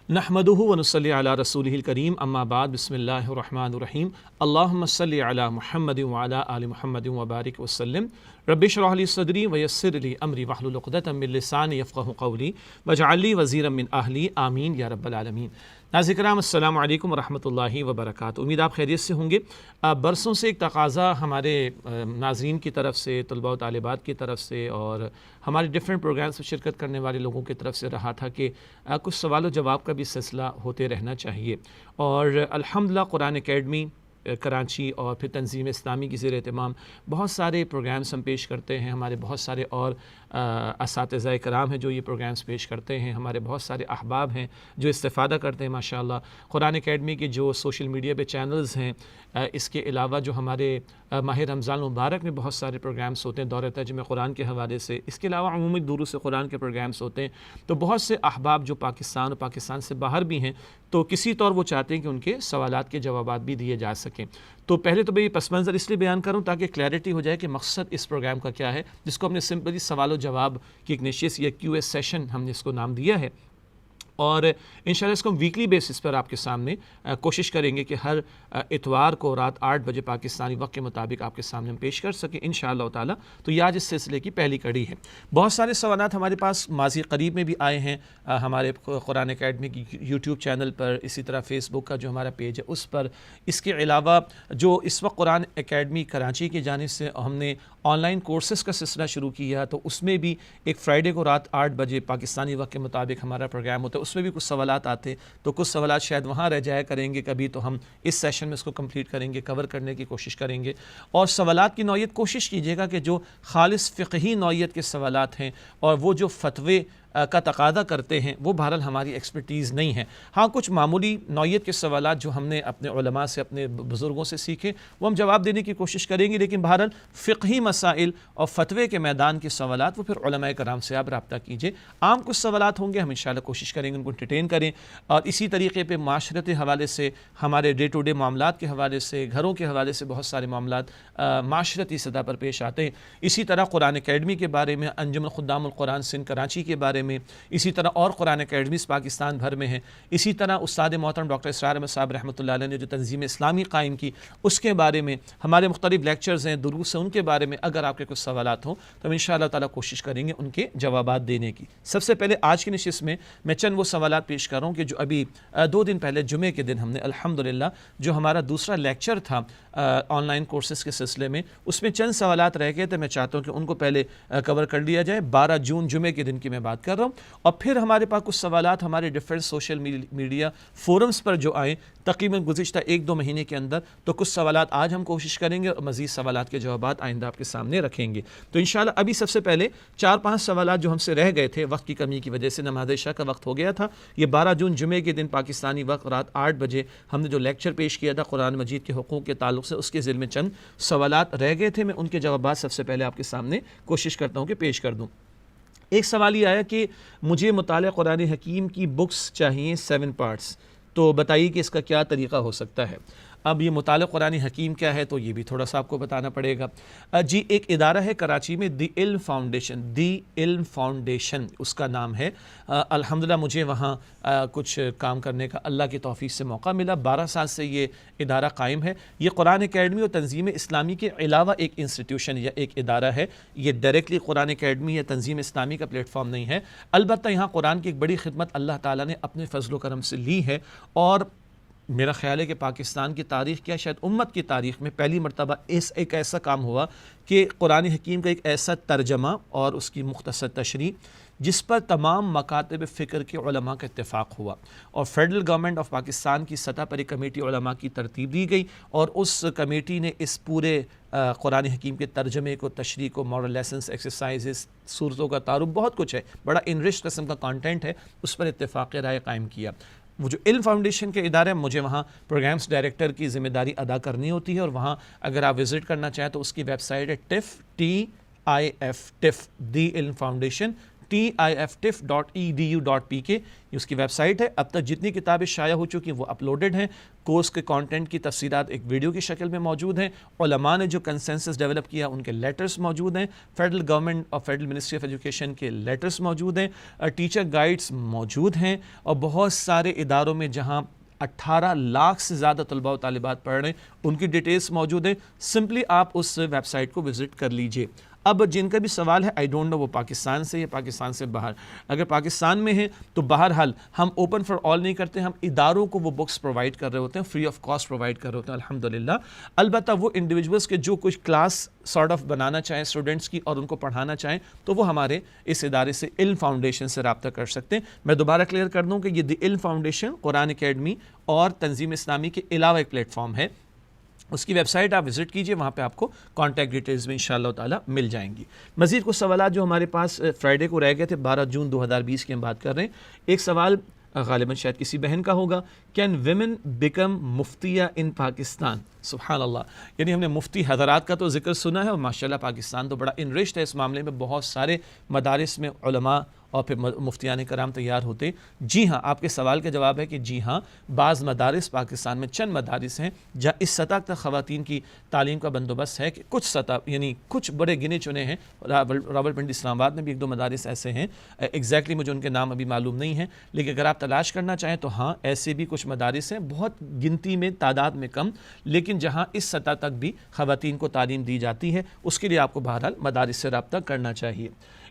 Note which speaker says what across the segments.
Speaker 1: نحمدہ ونصلی علی رسولہ الکریم اما بعد بسم اللہ الرحمن الرحیم اللہم صلی علی محمد وعلی آل محمد وبارک وسلم رب اشرح لی صدری ویسر لی امری واحلل عقدۃ من لسانی یفقہوا قولی واجعل لی وزیرا من اہلی آمین یا رب العالمین۔ ناظرین کرام السلام علیکم ورحمۃ اللہ وبرکاتہ، امید آپ خیریت سے ہوں گے۔ برسوں سے ایک تقاضا ہمارے ناظرین کی طرف سے، طلباء و طالبات کی طرف سے اور ہمارے ڈفرینٹ پروگرامس میں شرکت کرنے والے لوگوں کی طرف سے رہا تھا کہ کچھ سوال و جواب کا بھی سلسلہ ہوتے رہنا چاہیے، اور الحمدللہ قرآن اکیڈمی کراچی اور پھر تنظیم اسلامی کی زیر اہتمام بہت سارے پروگرامس ہم پیش کرتے ہیں۔ ہمارے بہت سارے اور اساتذہ کرام ہیں جو یہ پروگرامس پیش کرتے ہیں، ہمارے بہت سارے احباب ہیں جو استفادہ کرتے ہیں ماشاءاللہ۔ قرآن اکیڈمی کے جو سوشل میڈیا پہ چینلز ہیں، اس کے علاوہ جو ہمارے ماہ رمضان مبارک میں بہت سارے پروگرامس ہوتے ہیں دورہ ترجمہ قرآن کے حوالے سے، اس کے علاوہ عمومی دروس قرآن کے پروگرامس ہوتے ہیں، تو بہت سے احباب جو پاکستان اور پاکستان سے باہر بھی ہیں تو کسی طور وہ چاہتے ہیں کہ ان کے سوالات کے جوابات بھی دیے جا سکیں۔ تو پہلے تو میں یہ پس منظر اس لیے بیان کروں تاکہ کلیئرٹی ہو جائے کہ مقصد اس پروگرام کا کیا ہے، جس کو ہم نے سمپلی سوال و جواب کی ایک نشست یا کیو ایس سیشن ہم نے اس کو نام دیا ہے، اور انشاءاللہ اس کو ہم ویکلی بیسس پر آپ کے سامنے کوشش کریں گے کہ ہر اتوار کو رات 8 بجے پاکستانی وقت کے مطابق آپ کے سامنے ہم پیش کر سکیں انشاءاللہ تعالی۔ تو یہ آج اس سلسلے کی پہلی کڑی ہے۔ بہت سارے سوالات ہمارے پاس ماضی قریب میں بھی آئے ہیں، ہمارے قرآن اکیڈمی کی یوٹیوب چینل پر، اسی طرح فیس بک کا جو ہمارا پیج ہے اس پر۔ اس کے علاوہ جو اس وقت قرآن اکیڈمی کراچی کی جانب سے ہم نے آن لائن کورسز کا سلسلہ شروع کیا، تو اس میں بھی ایک فرائیڈے کو رات 8 بجے پاکستانی وقت کے مطابق ہمارا پروگرام ہوتا ہے، اس میں بھی کچھ سوالات آتے، تو کچھ سوالات شاید وہاں رہ جایا کریں گے کبھی، تو ہم اس سیشن میں اس کو کمپلیٹ کریں گے، کور کرنے کی کوشش کریں گے۔ اور سوالات کی نوعیت کوشش کیجیے گا کہ جو خالص فقہی نوعیت کے سوالات ہیں اور وہ جو فتوے کا تقاضا کرتے ہیں وہ بہرحال ہماری ایکسپرٹیز نہیں ہے۔ ہاں کچھ معمولی نوعیت کے سوالات جو ہم نے اپنے علماء سے، اپنے بزرگوں سے سیکھے، وہ ہم جواب دینے کی کوشش کریں گے، لیکن بہرحال فقہی مسائل اور فتوے کے میدان کے سوالات وہ پھر علماء کرام سے آپ رابطہ کیجئے۔ عام کچھ سوالات ہوں گے، ہم انشاءاللہ کوشش کریں گے ان کو انٹرٹین کریں، اور اسی طریقے پہ معاشرتی حوالے سے، ہمارے ڈے ٹو ڈے معاملات کے حوالے سے، گھروں کے حوالے سے بہت سارے معاملات معاشرتی سطح پر پیش آتے ہیں۔ اسی طرح قرآن اکیڈمی کے بارے میں، انجمن خدام القرآن سندھ کراچی کے بارے میں، اسی طرح اور قرآن اکیڈمیز پاکستان بھر میں ہیں، اسی طرح استاد محترم ڈاکٹر اسرار احمد صاحب رحمۃ اللہ علیہ نے جو تنظیم اسلامی قائم کی اس کے بارے میں، ہمارے مختلف لیکچرز ہیں، دروس ہیں، ان کے بارے میں اگر آپ کے کچھ سوالات ہوں تو ہم انشاءاللہ تعالیٰ کوشش کریں گے ان کے جوابات دینے کی۔ سب سے پہلے آج کی نشست میں میں چند وہ سوالات پیش کر رہا ہوں کہ جو ابھی 2 دن پہلے جمعے کے دن ہم نے الحمدللہ جو ہمارا دوسرا لیکچر تھا آن لائن کورسز کے سلسلے میں، اس میں چند سوالات رہ گئے تھے، میں چاہتا ہوں کہ ان کو پہلے کور کر لیا جائے۔ 12 جون جمعے کے دن کی میں بات کر رہا ہوں، اور پھر ہمارے پاس کچھ سوالات ہمارے ڈیفرنٹ سوشل میڈیا فورمز پر جو آئیں تقریباً گزشتہ 1-2 مہینے کے اندر، تو کچھ سوالات آج ہم کوشش کریں گے اور مزید سوالات کے جوابات آئندہ آپ کے سامنے رکھیں گے۔ تو انشاءاللہ ابھی سب سے پہلے 4-5 سوالات جو ہم سے رہ گئے تھے وقت کی کمی کی وجہ سے، نماز عشاء کا وقت ہو گیا تھا، یہ 12 جون جمعے کے دن پاکستانی وقت رات 8 بجے ہم نے جو لیکچر پیش کیا تھا قرآن مجید کے حقوق کے تعلق سے، اس کے ذیل میں چند سوالات رہ گئے تھے، میں ان کے جوابات سب سے پہلے آپ کے سامنے کوشش کرتا ہوں کہ پیش کر دوں۔ ایک سوال یہ آیا کہ مجھے مطالعہ قرآن حکیم کی بکس چاہیے 7 پارٹس، تو بتائیے کہ اس کا کیا طریقہ ہو سکتا ہے۔ اب یہ مطالعہ قرآن حکیم کیا ہے تو یہ بھی تھوڑا سا آپ کو بتانا پڑے گا۔ جی ایک ادارہ ہے کراچی میں، دی علم فاؤنڈیشن اس کا نام ہے۔ الحمدللہ مجھے وہاں کچھ کام کرنے کا اللہ کی توفیق سے موقع ملا۔ 12 سال سے یہ ادارہ قائم ہے۔ یہ قرآن اکیڈمی اور تنظیم اسلامی کے علاوہ ایک انسٹیٹیوشن یا ایک ادارہ ہے، یہ ڈائریکٹلی قرآن اکیڈمی یا تنظیم اسلامی کا پلیٹ فارم نہیں ہے، البتہ یہاں قرآن کی ایک بڑی خدمت اللہ تعالیٰ نے اپنے فضل و کرم سے لی ہے، اور میرا خیال ہے کہ پاکستان کی تاریخ کیا شاید امت کی تاریخ میں پہلی مرتبہ ایک ایسا کام ہوا کہ قرآن حکیم کا ایک ایسا ترجمہ اور اس کی مختصر تشریح جس پر تمام مکاتب فکر کے علماء کا اتفاق ہوا، اور فیڈرل گورنمنٹ آف پاکستان کی سطح پر ایک کمیٹی علماء کی ترتیب دی گئی، اور اس کمیٹی نے اس پورے قرآن حکیم کے ترجمے کو، تشریح کو، مورل لیسنس، ایکسرسائزز، صورتوں کا تعارف، بہت کچھ ہے، بڑا انرچ قسم کا کانٹینٹ ہے، اس پر اتفاق رائے قائم کیا۔ وہ جو علم فاؤنڈیشن کے ادارے، مجھے وہاں پروگرامز ڈائریکٹر کی ذمہ داری ادا کرنی ہوتی ہے، اور وہاں اگر آپ وزٹ کرنا چاہیں تو اس کی ویب سائٹ ہے TIF دی علم فاؤنڈیشن tiftif.edu.pk یہ اس کی ویب سائٹ ہے. اب تک جتنی کتابیں شائع ہو چکی ہیں وہ اپلوڈڈ ہیں. کورس کے کانٹینٹ کی تفصیلات ایک ویڈیو کی شکل میں موجود ہیں. علماء نے جو کنسنسس ڈیولپ کیا ان کے لیٹرز موجود ہیں. فیڈرل گورنمنٹ اور فیڈرل منسٹری آف ایجوکیشن کے لیٹرز موجود ہیں. ٹیچر گائیڈز موجود ہیں اور بہت سارے اداروں میں جہاں 18 لاکھ سے زیادہ طلباء و طالبات پڑھ رہے ہیں ان کی ڈیٹیلز موجود ہیں. سمپلی آپ اس ویب سائٹ کو وزٹ کر لیجئے. اب جن کا بھی سوال ہے آئی ڈونٹ نو وہ پاکستان سے یا پاکستان سے باہر، اگر پاکستان میں ہے تو بہرحال ہم اوپن فار آل نہیں کرتے، ہم اداروں کو وہ بکس پرووائڈ کر رہے ہوتے ہیں، فری آف کاسٹ پرووائڈ کر رہے ہوتے ہیں الحمدللہ. البتہ وہ انڈیویجولس کے جو کچھ کلاس سارٹ آف بنانا چاہیں اسٹوڈنٹس کی اور ان کو پڑھانا چاہیں تو وہ ہمارے اس ادارے سے علم فاؤنڈیشن سے رابطہ کر سکتے ہیں. میں دوبارہ کلیئر کر دوں کہ یہ دی علم فاؤنڈیشن قرآن اکیڈمی اور تنظیم اسلامی کے علاوہ ایک پلیٹ فارم ہے. اس کی ویب سائٹ آپ وزٹ کیجئے، وہاں پہ آپ کو کانٹیکٹ ڈیٹیلز بھی انشاءاللہ تعالی مل جائیں گی. مزید کچھ سوالات جو ہمارے پاس فرائیڈے کو رہ گئے تھے، 12 جون 2020 کی ہم بات کر رہے ہیں. ایک سوال غالباً شاید کسی بہن کا ہوگا، کین ویمن بیکم مفتیہ ان پاکستان؟ سبحان اللہ، یعنی ہم نے مفتی حضرات کا تو ذکر سنا ہے اور ماشاءاللہ پاکستان تو بڑا انرچڈ ہے اس معاملے میں، بہت سارے مدارس میں علماء اور پھر مفتیان کرام تیار ہوتے. جی ہاں، آپ کے سوال کا جواب ہے کہ جی ہاں، بعض مدارس پاکستان میں چند مدارس ہیں جہاں اس سطح تک خواتین کی تعلیم کا بندوبست ہے کہ کچھ سطح یعنی کچھ بڑے گنے چنے ہیں. راولپنڈی اسلام آباد میں بھی ایک دو مدارس ایسے ہیں، ایگزیکٹلی مجھے ان کے نام ابھی معلوم نہیں ہیں، لیکن اگر آپ تلاش کرنا چاہیں تو ہاں ایسے بھی کچھ مدارس ہیں، بہت گنتی میں تعداد میں کم، لیکن جہاں اس سطح تک بھی خواتین کو تعلیم دی جاتی ہے. اس کے لیے آپ کو بہرحال مدارس سے رابطہ کرنا چاہیے.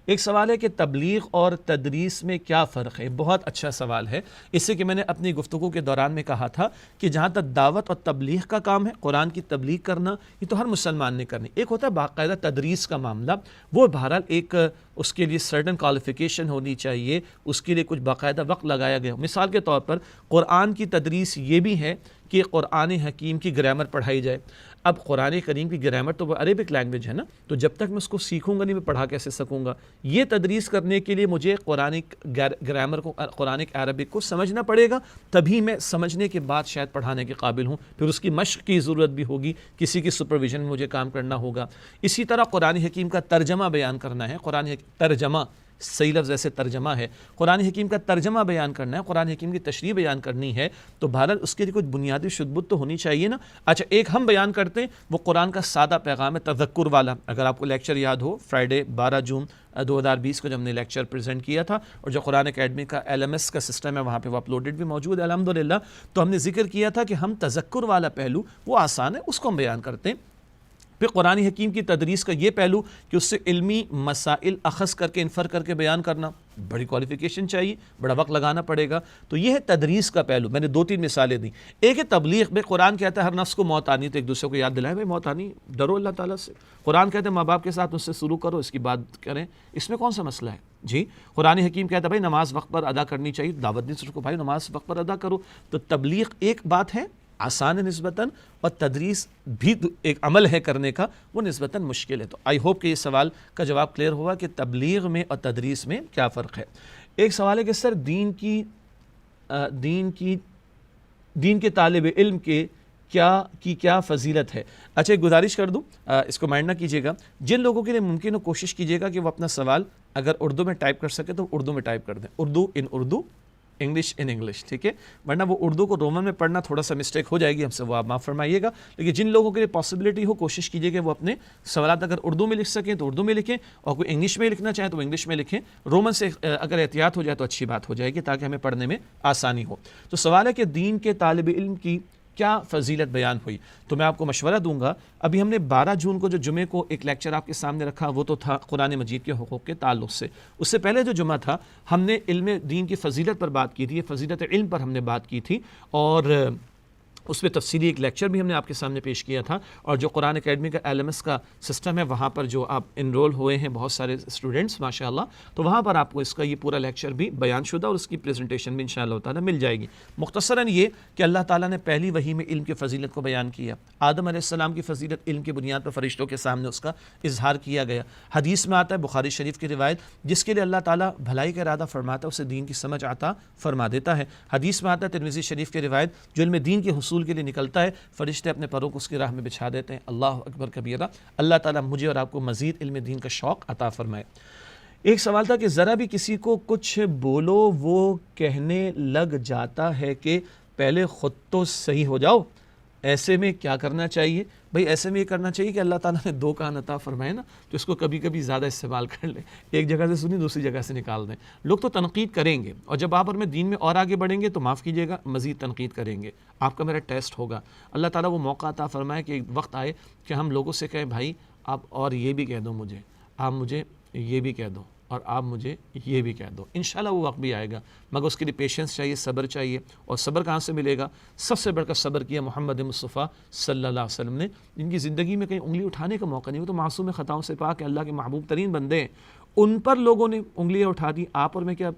Speaker 1: ایک سوال ہے کہ تبلیغ اور تدریس میں کیا فرق ہے؟ بہت اچھا سوال ہے. اس سے کہ میں نے اپنی گفتگو کے دوران میں کہا تھا کہ جہاں تک دعوت اور تبلیغ کا کام ہے، قرآن کی تبلیغ کرنا، یہ تو ہر مسلمان نے کرنی. ایک ہوتا ہے باقاعدہ تدریس کا معاملہ، وہ بہرحال ایک اس کے لیے سرٹن کوالیفیکیشن ہونی چاہیے، اس کے لیے کچھ باقاعدہ وقت لگایا گیا. مثال کے طور پر قرآن کی تدریس یہ بھی ہے کہ قرآن حکیم کی گرامر پڑھائی جائے. اب قرآن کریم کی گرامر تو وہ عربک لینگویج ہے نا، تو جب تک میں اس کو سیکھوں گا نہیں میں پڑھا کیسے سکوں گا؟ یہ تدریس کرنے کے لیے مجھے قرآنک گرامر کو، قرآنک عربک کو سمجھنا پڑے گا، تبھی میں سمجھنے کے بعد شاید پڑھانے کے قابل ہوں. پھر اس کی مشق کی ضرورت بھی ہوگی، کسی کی سپرویژن میں مجھے کام کرنا ہوگا. اسی طرح قرآن حکیم کا ترجمہ بیان کرنا ہے. ترجمہ صحیح لفظ ایسے ترجمہ ہے، قرآن حکیم کا ترجمہ بیان کرنا ہے، قرآن حکیم کی تشریح بیان کرنی ہے، تو بہرحال اس کے لیے کچھ بنیادی شدت تو ہونی چاہیے نا. اچھا، ایک ہم بیان کرتے ہیں وہ قرآن کا سادہ پیغام ہے تذکر والا. اگر آپ کو لیکچر یاد ہو، فرائیڈے 12 جون 2020 کو جب ہم نے لیکچر پریزنٹ کیا تھا، اور جو قرآن اکیڈمی کا LMS کا سسٹم ہے وہاں پہ وہ اپلوڈڈ بھی موجود ہے الحمدللہ، تو ہم نے ذکر کیا تھا کہ ہم تذکر والا پہلو وہ آسان ہے، اس کو ہم بیان کرتے ہیں. پھر قرآن حکیم کی تدریس کا یہ پہلو کہ اس سے علمی مسائل اخذ کر کے انفر کر کے بیان کرنا، بڑی کوالیفیکیشن چاہیے، بڑا وقت لگانا پڑے گا. تو یہ ہے تدریس کا پہلو. میں نے 2-3 مثالیں دیں. ایک ہے تبلیغ میں قرآن کہتا ہے ہر نفس کو موت آنی، تو ایک دوسرے کو یاد دلائیں بھائی موت آنی، ڈرو اللہ تعالیٰ سے. قرآن کہتا ہے ماں باپ کے ساتھ اس سے سلوک کرو، اس کی بات کریں، اس میں کون سا مسئلہ ہے؟ جی، قرآن حکیم کہتا ہے بھائی نماز وقت پر ادا کرنی چاہیے، دعوت دیں سب کو بھائی نماز وقت پر ادا کرو. تو تبلیغ ایک بات ہے آسان ہے نسبتاً، اور تدریس بھی ایک عمل ہے کرنے کا، وہ نسبتاً مشکل ہے. تو آئی ہوپ کہ یہ سوال کا جواب کلیئر ہوا کہ تبلیغ میں اور تدریس میں کیا فرق ہے. ایک سوال ہے کہ سر دین کے طالب علم کی کیا فضیلت ہے؟ اچھا، ایک گزارش کر دوں، اس کو مائنڈ نہ کیجیے گا. جن لوگوں کے لیے ممکن ہو کوشش کیجیے گا کہ وہ اپنا سوال اگر اردو میں ٹائپ کر سکے تو اردو میں ٹائپ کر دیں. اردو ان اردو، انگلش ان انگلش، ٹھیک ہے؟ ورنہ وہ اردو کو رومن میں پڑھنا تھوڑا سا مسٹیک ہو جائے گی، ہم سے وہ آپ معاف فرمائیے گا. لیکن جن لوگوں کے لیے پاسبلٹی ہو کوشش کیجیے کہ وہ اپنے سوالات اگر اردو میں لکھ سکیں تو اردو میں لکھیں، اور کوئی انگلش میں لکھنا چاہیں تو وہ انگلش میں لکھیں. رومن سے اگر احتیاط ہو جائے تو اچھی بات ہو جائے گی تاکہ ہمیں پڑھنے میں آسانی ہو. تو سوال ہے کہ دین کے طالب علم کی کیا فضیلت بیان ہوئی؟ تو میں آپ کو مشورہ دوں گا. ابھی ہم نے 12 جون کو جو جمعے کو ایک لیکچر آپ کے سامنے رکھا وہ تو تھا قرآن مجید کے حقوق کے تعلق سے. اس سے پہلے جو جمعہ تھا ہم نے علم دین کی فضیلت پر بات کی تھی، فضیلت علم پر ہم نے بات کی تھی، اور اس میں تفصیلی ایک لیکچر بھی ہم نے آپ کے سامنے پیش کیا تھا. اور جو قرآن اکیڈمی کا LMS کا سسٹم ہے وہاں پر جو آپ انرول ہوئے ہیں بہت سارے اسٹوڈنٹس ماشاءاللہ، تو وہاں پر آپ کو اس کا یہ پورا لیکچر بھی بیان شدہ اور اس کی پریزنٹیشن بھی انشاءاللہ تعالیٰ مل جائے گی. مختصراً یہ کہ اللہ تعالیٰ نے پہلی وحی میں علم کی فضیلت کو بیان کیا. آدم علیہ السلام کی فضیلت علم کی بنیاد پر فرشتوں کے سامنے اس کا اظہار کیا گیا. حدیث میں آتا ہے، بخاری شریف کی روایت، جس کے لیے اللہ تعالیٰ بھلائی کا ارادہ فرماتا ہے اسے دین کی سمجھ عطا فرما دیتا ہے. حدیث میں آتا ہے ترمذی شریف کی روایت، جو علم دین کے حصول کے لیے نکلتا ہے فرشتے اپنے پروں کو اس کی راہ میں بچھا دیتے ہیں. اللہ اکبر کبیرہ. اللہ تعالیٰ مجھے اور آپ کو مزید علم دین کا شوق عطا فرمائے. ایک سوال تھا کہ ذرا بھی کسی کو کچھ بولو وہ کہنے لگ جاتا ہے کہ پہلے خود تو صحیح ہو جاؤ، ایسے میں کیا کرنا چاہیے؟ بھائی ایسے میں یہ کرنا چاہیے کہ اللہ تعالیٰ نے 2 کان عطا فرمائے نا، تو اس کو کبھی کبھی زیادہ استعمال کر لیں، ایک جگہ سے سنی دوسری جگہ سے نکال دیں۔ لوگ تو تنقید کریں گے، اور جب آپ اور میں دین میں اور آگے بڑھیں گے تو معاف کیجیے گا مزید تنقید کریں گے، آپ کا میرا ٹیسٹ ہوگا۔ اللہ تعالیٰ وہ موقع عطا فرمائے کہ ایک وقت آئے کہ ہم لوگوں سے کہیں بھائی آپ اور یہ بھی کہہ دو مجھے، آپ مجھے یہ بھی کہہ دو، اور آپ مجھے یہ بھی کہہ دو۔ انشاءاللہ وہ وقت بھی آئے گا، مگر اس کے لیے پیشنس چاہیے، صبر چاہیے، اور صبر کہاں سے ملے گا؟ سب سے بڑھ کر صبر کیا محمد مصطفیٰ صلی اللہ علیہ وسلم نے، جن کی زندگی میں کہیں انگلی اٹھانے کا موقع نہیں، وہ تو معصوم خطاؤں سے پاک ہے، اللہ کے محبوب ترین بندے ہیں، ان پر لوگوں نے انگلیاں اٹھا دی، آپ اور میں کیا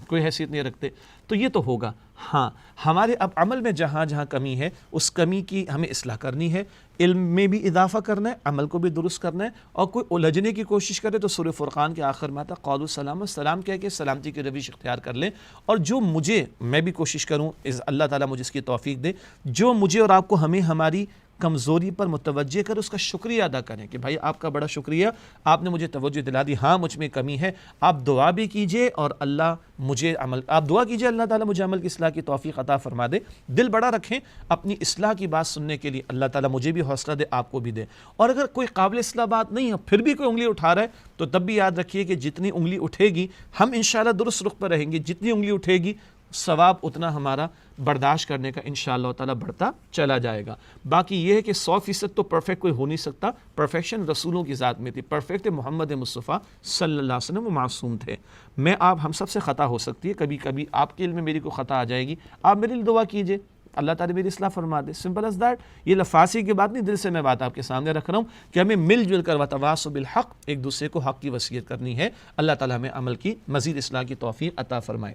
Speaker 1: کوئی حیثیت نہیں رکھتے؟ تو یہ تو ہوگا۔ ہاں ہمارے اب عمل میں جہاں جہاں کمی ہے اس کمی کی ہمیں اصلاح کرنی ہے، علم میں بھی اضافہ کرنا ہے، عمل کو بھی درست کرنا ہے، اور کوئی الجھنے کی کوشش کرے تو سورہ فرقان کے آخر میں آتا قالوا سلام، سلام کہہ کے سلامتی کی روش اختیار کر لیں، اور جو میں بھی کوشش کروں، اللہ تعالیٰ مجھے اس کی توفیق دے، جو مجھے اور آپ کو ہمیں ہماری کمزوری پر متوجہ کر اس کا شکریہ ادا کریں کہ بھائی آپ کا بڑا شکریہ، آپ نے مجھے توجہ دلا دی، ہاں مجھ میں کمی ہے، آپ دعا بھی کیجئے اور آپ دعا کیجئے اللہ تعالیٰ مجھے عمل کی اصلاح کی توفیق عطا فرما دے، دل بڑا رکھیں اپنی اصلاح کی بات سننے کے لیے، اللہ تعالیٰ مجھے بھی حوصلہ دے، آپ کو بھی دے، اور اگر کوئی قابل اصلاح بات نہیں ہے پھر بھی کوئی انگلی اٹھا رہا ہے تو تب بھی یاد رکھیے کہ جتنی انگلی اٹھے گی ہم انشاءاللہ درست رخ پر رہیں گے، جتنی انگلی اٹھے گی ثواب اتنا ہمارا برداشت کرنے کا انشاءاللہ تعالیٰ بڑھتا چلا جائے گا۔ باقی یہ ہے کہ 100% تو پرفیکٹ کوئی ہو نہیں سکتا، پرفیکشن رسولوں کی ذات میں تھی، پرفیکٹ محمد مصطفیٰ صلی اللہ علیہ وسلم وہ معصوم تھے، میں آپ ہم سب سے خطا ہو سکتی ہے، کبھی کبھی آپ کے علم میں میری کو خطا آ جائے گی، آپ میرے لیے دعا کیجئے اللہ تعالیٰ میری اصلاح فرما دے، سمپل از دیٹ۔ یہ لفاظی کی بات نہیں، دل سے میں بات آپ کے سامنے رکھ رہا ہوں کہ ہمیں مل جل کر وتواصوا بالحق ایک دوسرے کو حق کی وصیت کرنی ہے، اللہ تعالیٰ ہمیں عمل کی مزید اصلاح کی توفیق عطا فرمائے۔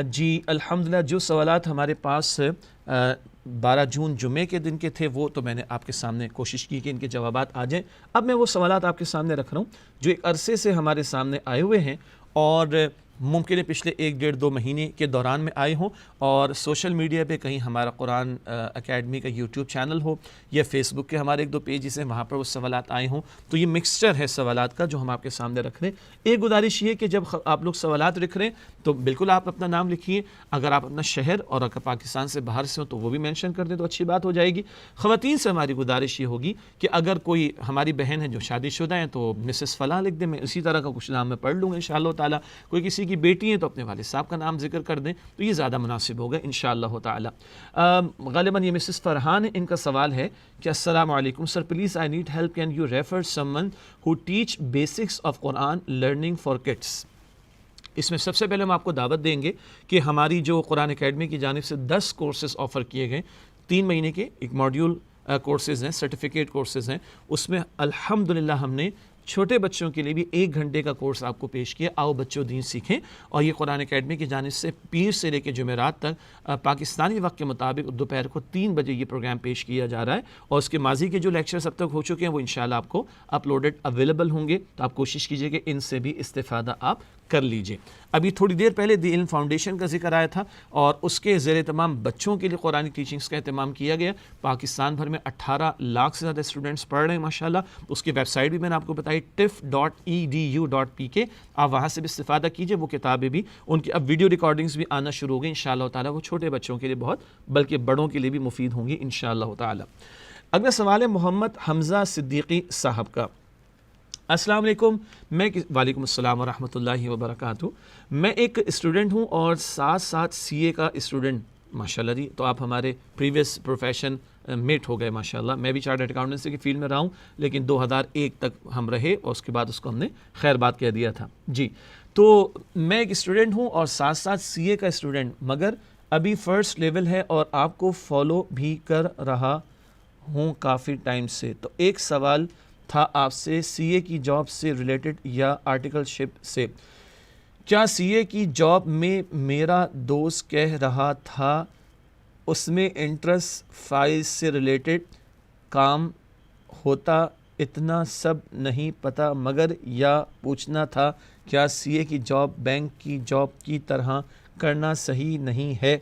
Speaker 1: جی الحمدللہ، جو سوالات ہمارے پاس 12 جون جمعے کے دن کے تھے وہ تو میں نے آپ کے سامنے کوشش کی کہ ان کے جوابات آ جائیں۔ اب میں وہ سوالات آپ کے سامنے رکھ رہا ہوں جو ایک عرصے سے ہمارے سامنے آئے ہوئے ہیں، اور ممکن ہے پچھلے 1-1.5-2 مہینے کے دوران میں آئے ہوں، اور سوشل میڈیا پہ کہیں ہمارا قرآن اکیڈمی کا یوٹیوب چینل ہو یا فیس بک کے ہمارے 1-2 پیجز ہیں وہاں پر وہ سوالات آئے ہوں، تو یہ مکسچر ہے سوالات کا جو ہم آپ کے سامنے رکھ رہے ہیں۔ ایک گزارش یہ کہ جب آپ لوگ سوالات لکھ رہے ہیں تو بالکل آپ اپنا نام لکھیے، اگر آپ اپنا شہر اور اگر پاکستان سے باہر سے ہوں تو وہ بھی مینشن کر دیں تو اچھی بات ہو جائے گی۔ خواتین سے ہماری گزارش یہ ہوگی کہ اگر کوئی ہماری بہن ہے جو شادی شدہ ہیں تو مسز فلاں لکھ دیں، میں اسی طرح کا کچھ نام میں پڑھ لوں گا انشاءاللہ تعالیٰ۔ کوئی کسی کی بیٹی ہے تو اپنے والد صاحب کا نام ذکر کر دیں تو یہ زیادہ مناسب ہوگا انشاءاللہ تعالیٰ۔ غالباً یہ مسز فرحان ان کا سوال ہے کہ السلام علیکم sir, please I need help, can you refer someone who teach basics of قرآن لرننگ فار کڈس۔ اس میں سب سے پہلے ہم آپ کو دعوت دیں گے کہ ہماری جو قرآن اکیڈمی کی جانب سے 10 کورسز آفر کیے گئے، 3 مہینے کے ایک ماڈیول کورسز ہیں، سرٹیفکیٹ کورسز ہیں، اس میں الحمدللہ ہم نے چھوٹے بچوں کے لیے بھی 1 گھنٹے کا کورس آپ کو پیش کیا، آؤ بچوں دین سیکھیں، اور یہ قرآن اکیڈمی کی جانب سے پیر سے لے کے جمعرات تک پاکستانی وقت کے مطابق دوپہر کو 3 بجے یہ پروگرام پیش کیا جا رہا ہے، اور اس کے ماضی کے جو لیکچرز اب تک ہو چکے ہیں وہ انشاءاللہ آپ کو اپلوڈڈ اویلیبل ہوں گے، تو آپ کوشش کیجئے کہ ان سے بھی استفادہ آپ کر لیجئے۔ ابھی تھوڑی دیر پہلے دی علم فاؤنڈیشن کا ذکر آیا تھا، اور اس کے زیر اہتمام بچوں کے لیے قرآن ٹیچنگز کا اہتمام کیا گیا۔ پاکستان بھر میں 18 لاکھ سے زیادہ اسٹوڈنٹس پڑھ رہے ہیں ماشاءاللہ۔ اس کی ویب سائٹ بھی میں نے آپ کو بتائی tif.edu.pk، آپ وہاں سے بھی استفادہ کیجئے، وہ کتابیں بھی ان کی اب ویڈیو ریکارڈنگز بھی آنا شروع ہو گئی انشاءاللہ تعالیٰ، وہ چھوٹے بچوں کے لیے بہت بلکہ بڑوں کے لیے بھی مفید ہوں گی انشاءاللہ تعالیٰ۔ اگلا سوال ہے محمد حمزہ صدیقی صاحب کا۔ السلام علیکم، وعلیکم السلام ورحمۃ اللہ وبرکاتہ، میں ایک اسٹوڈنٹ ہوں اور ساتھ ساتھ CA کا اسٹوڈنٹ، ماشاءاللہ جی، تو آپ ہمارے پریویس پروفیشن میٹ ہو گئے ماشاءاللہ۔ میں بھی چارٹرڈ اکاؤنٹنسی کی فیلڈ میں رہا ہوں، لیکن 2001 تک ہم رہے اور اس کے بعد اس کو ہم نے خیر بات کہہ دیا تھا جی۔ تو میں ایک اسٹوڈنٹ ہوں اور ساتھ ساتھ CA کا اسٹوڈنٹ، مگر ابھی فرسٹ لیول ہے اور آپ کو فالو بھی کر رہا ہوں کافی ٹائم سے، تو ایک سوال تھا آپ سے CA کی جاب سے ریلیٹڈ یا آرٹیکل شپ سے۔ کیا CA کی جاب میں میرا دوست کہہ رہا تھا اس میں انٹرسٹ فائل سے ریلیٹڈ کام ہوتا، اتنا سب نہیں پتہ، مگر یا پوچھنا تھا کیا CA کی جاب بینک کی جاب کی طرح کرنا صحیح نہیں ہے؟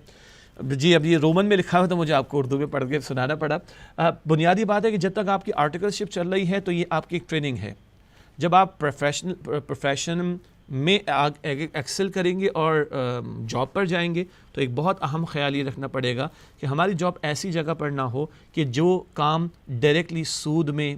Speaker 1: جی اب یہ رومن میں لکھا ہوا تو مجھے آپ کو اردو میں پڑھ کے سنانا پڑا۔ بنیادی بات ہے کہ جب تک آپ کی آرٹیکل شپ چل رہی ہے تو یہ آپ کی ایک ٹریننگ ہے، جب آپ پروفیشن میں ایکسل کریں گے اور جاب پر جائیں گے تو ایک بہت اہم خیال یہ رکھنا پڑے گا کہ ہماری جاب ایسی جگہ پر نہ ہو کہ جو کام ڈائریکٹلی سود میں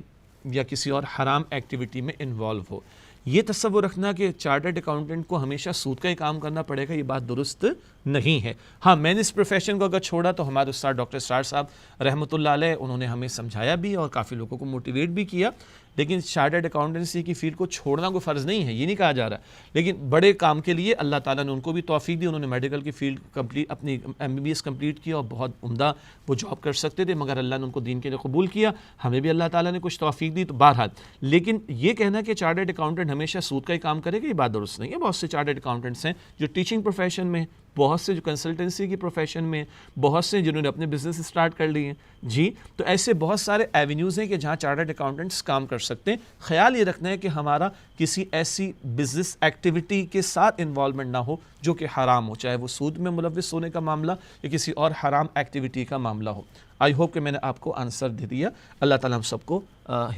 Speaker 1: یا کسی اور حرام ایکٹیویٹی میں انوالو ہو. یہ تصور رکھنا کہ چارٹرڈ اکاؤنٹنٹ کو ہمیشہ سود کا ہی کام کرنا پڑے گا، یہ بات درست نہیں ہے. ہاں، میں نے اس پروفیشن کو اگر چھوڑا تو ہمارے استاد ڈاکٹر اسرار صاحب رحمۃ اللہ علیہ انہوں نے ہمیں سمجھایا بھی اور کافی لوگوں کو موٹیویٹ بھی کیا. لیکن چارٹرڈ اکاؤنٹنسی کی فیلڈ کو چھوڑنا کوئی فرض نہیں ہے، یہ نہیں کہا جا رہا. لیکن بڑے کام کے لیے اللہ تعالیٰ نے ان کو بھی توفیق دی، انہوں نے میڈیکل کی فیلڈ کمپلیٹ اپنی MBBS کمپلیٹ کیا اور بہت عمدہ وہ جاب کر سکتے تھے، مگر اللہ نے ان کو دین کے لیے قبول کیا. ہمیں بھی اللہ تعالیٰ نے کچھ توفیق دی. تو بہرحال لیکن یہ کہنا کہ چارٹرڈ اکاؤنٹنٹ ہمیشہ سود کا ہی کام کرے گا، یہ بات درست نہیں ہے. بہت سے چارٹرڈ اکاؤنٹنٹس ہیں جو ٹیچنگ پروفیشن میں، بہت سے جو کنسلٹنسی کی پروفیشن میں، بہت سے جنہوں نے اپنے بزنس اسٹارٹ کر لیے ہیں. جی، تو ایسے بہت سارے ایونیوز ہیں کہ جہاں چارٹرڈ اکاؤنٹنٹس کام کر سکتے ہیں. خیال یہ رکھنا ہے کہ ہمارا کسی ایسی بزنس ایکٹیویٹی کے ساتھ انوالومنٹ نہ ہو جو کہ حرام ہو، چاہے وہ سود میں ملوث ہونے کا معاملہ یا کسی اور حرام ایکٹیویٹی کا معاملہ ہو. آئی ہوپ کہ میں نے آپ کو آنسر دے دیا. اللہ تعالیٰ ہم سب کو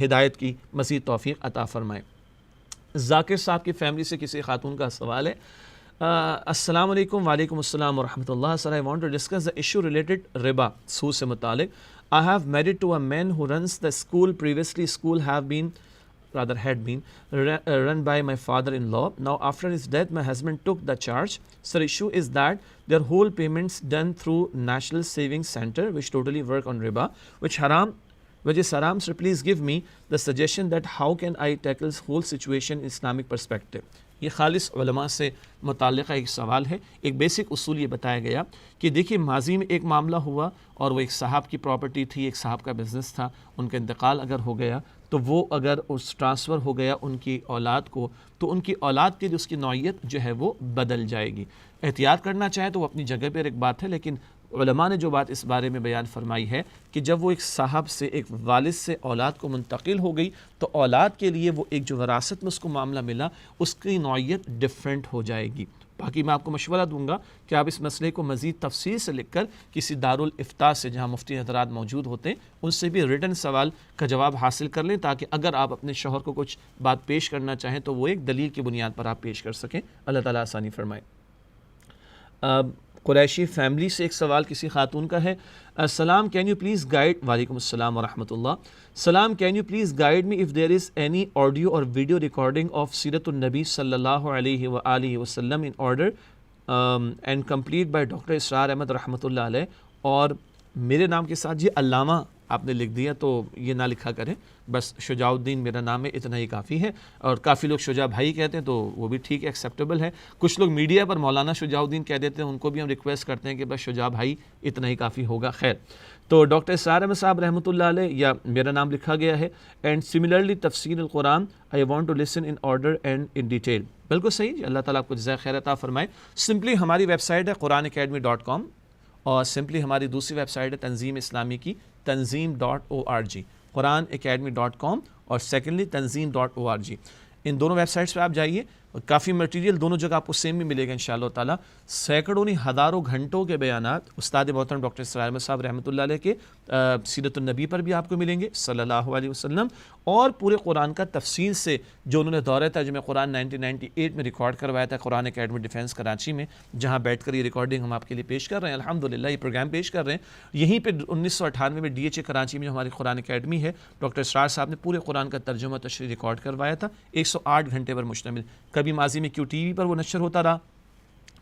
Speaker 1: ہدایت کی مزید توفیق عطا فرمائے. ذاکر صاحب کی فیملی سے کسی خاتون کا سوال ہے. السلام علیکم. وعلیکم السلام ورحمۃ اللہ. سر, I want to discuss the issue related ربا, سود سے متعلق. I have married to a man who runs the school. Previously school had been run by my father-in-law. Now after his death my husband took the charge. Sir, issue is that their whole payments done through National Savings Center, which totally work on riba, which is haram. So please give me the suggestion that how can I tackle this whole situation in Islamic perspective. یہ خالص علماء سے متعلقہ ایک سوال ہے. ایک basic اصول یہ بتایا گیا کہ دیکھیے ماضی میں ایک معاملہ ہوا اور وہ ایک صاحب کی پراپرٹی تھی, ایک صاحب کا بزنس تھا, ان کا انتقال اگر ہو گیا تو وہ اگر اس ٹرانسفر ہو گیا ان کی اولاد کو, تو ان کی اولاد کے لیے اس کی نوعیت جو ہے وہ بدل جائے گی. احتیاط کرنا چاہے تو وہ اپنی جگہ پر ایک بات ہے, لیکن علماء نے جو بات اس بارے میں بیان فرمائی ہے کہ جب وہ ایک صاحب سے, ایک والد سے اولاد کو منتقل ہو گئی تو اولاد کے لیے وہ ایک جو وراثت میں اس کو معاملہ ملا اس کی نوعیت ڈیفرنٹ ہو جائے گی. باقی میں آپ کو مشورہ دوں گا کہ آپ اس مسئلے کو مزید تفصیل سے لکھ کر کسی دارالفتاء سے جہاں مفتی حضرات موجود ہوتے ہیں ان سے بھی ریٹن سوال کا جواب حاصل کر لیں, تاکہ اگر آپ اپنے شوہر کو کچھ بات پیش کرنا چاہیں تو وہ ایک دلیل کی بنیاد پر آپ پیش کر سکیں. اللہ تعالیٰ آسانی فرمائے. قریشی فیملی سے ایک سوال کسی خاتون کا ہے. السلام, کین یو پلیز گائیڈ, وعلیکم السلام ورحمۃ اللہ. سلام, can you please guide me if there is any audio اور ویڈیو ریکارڈنگ آف سیرت النبی صلی اللہ علیہ وآلہ وسلم in order and complete by doctor Israr Ahmed رحمۃ اللہ علیہ. اور میرے نام کے ساتھ یہ علامہ آپ نے لکھ دیا تو یہ نہ لکھا کریں, بس شجاع الدین میرا نام ہے, اتنا ہی کافی ہے. اور کافی لوگ شجاع بھائی کہتے ہیں تو وہ بھی ٹھیک ہے, ایکسیپٹیبل ہے. کچھ لوگ میڈیا پر مولانا شجاع الدین کہہ دیتے ہیں, ان کو بھی ہم ریکویسٹ کرتے ہیں کہ بس شجاع بھائی اتنا ہی کافی ہوگا. خیر, تو ڈاکٹر اسرار احمد صاحب رحمۃ اللہ علیہ یا میرا نام لکھا گیا ہے. اینڈ سملرلی تفسیر القرآن, I want to listen in order and in detail. بالکل صحیح جی, اللہ تعالیٰ آپ کو جزائے خیر عطا فرمائے. سمپلی ہماری ویب سائٹ ہے QuranAcademy.com اور سمپلی ہماری دوسری ویب سائٹ ہے تنظیم اسلامی کی tanzeem.org, QuranAcademy.com اور سیکنڈلی tanzeem.org. ان دونوں ویب سائٹس پہ آپ جائیے, کافی مٹیریل دونوں جگہ آپ کو سیم بھی ملے گا انشاءاللہ تعالیٰ. سینکڑوں نہیں ہزاروں گھنٹوں کے بیانات استاد محترم ڈاکٹر اسرار احمد صاحب رحمۃ اللہ علیہ کے سیرت النبی پر بھی آپ کو ملیں گے صلی اللہ علیہ وسلم, اور پورے قرآن کا تفصیل سے جو انہوں نے دورہ ترجمہ قرآن 1998 میں ریکارڈ کروایا تھا قرآن اکیڈمی ڈیفینس کراچی میں, جہاں بیٹھ کر یہ ریکارڈنگ ہم آپ کے لیے پیش کر رہے ہیں. الحمدللہ یہ پروگرام پیش کر رہے ہیں یہیں پہ 1998 میں DHA کراچی میں جو ہماری قرآن اکیڈمی ہے, ڈاکٹر اسرار صاحب نے پورے قرآن کا ترجمہ تشریح ریکارڈ کروایا تھا 108 گھنٹے پر مشتمل. کبھی ماضی میں QTV پر وہ نشر ہوتا رہا,